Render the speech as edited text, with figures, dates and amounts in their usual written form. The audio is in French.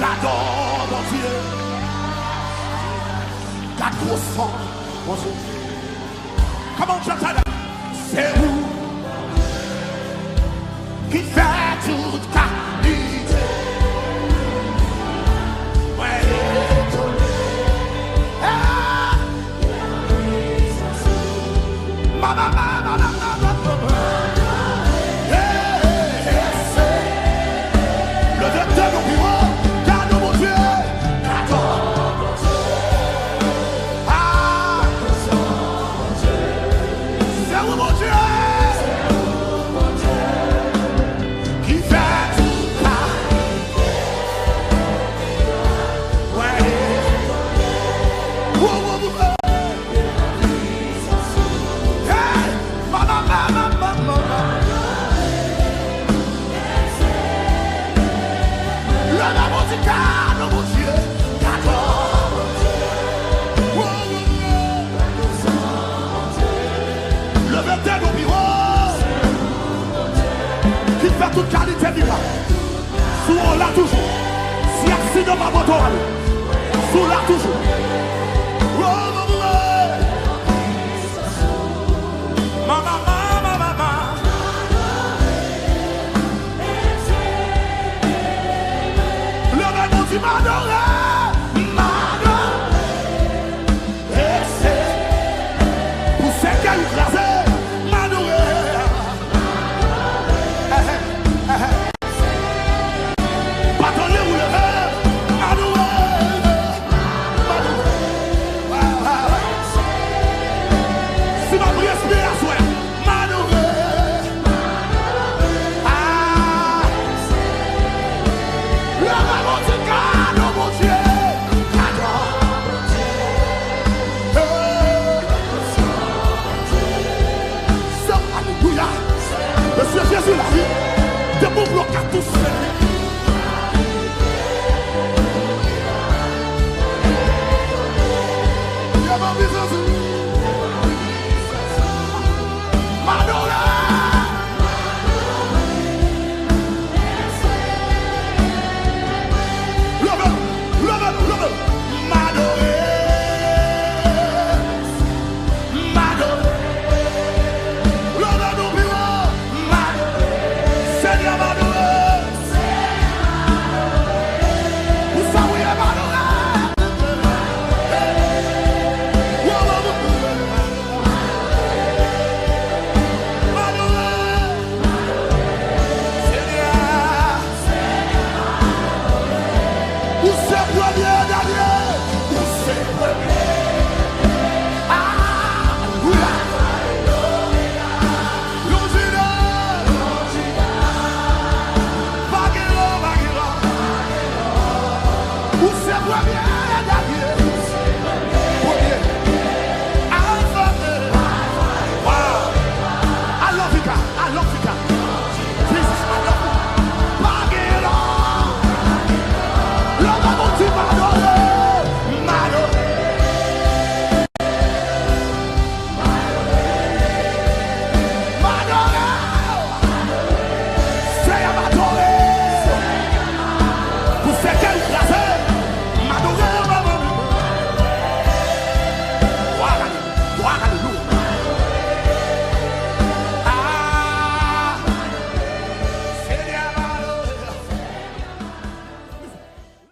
J'adore mon Dieu. J'adore son mon Dieu. Comment j'entends? C'est où qui fait toute qualité. Ouais, le docteur au bureau, garde mon Dieu, j'adore mon Dieu. Ah, c'est où mon Dieu? Qui fait tout ça? Ouais. Hey, mama. Le musical, mon Dieu, j'adore mon Dieu. Le verteur au bureau, qui fait toute qualité du pas. Sous on l'a toujours. Si accident pas votre oreille, sous l'a toujours. Mama. Le même tu m'adores.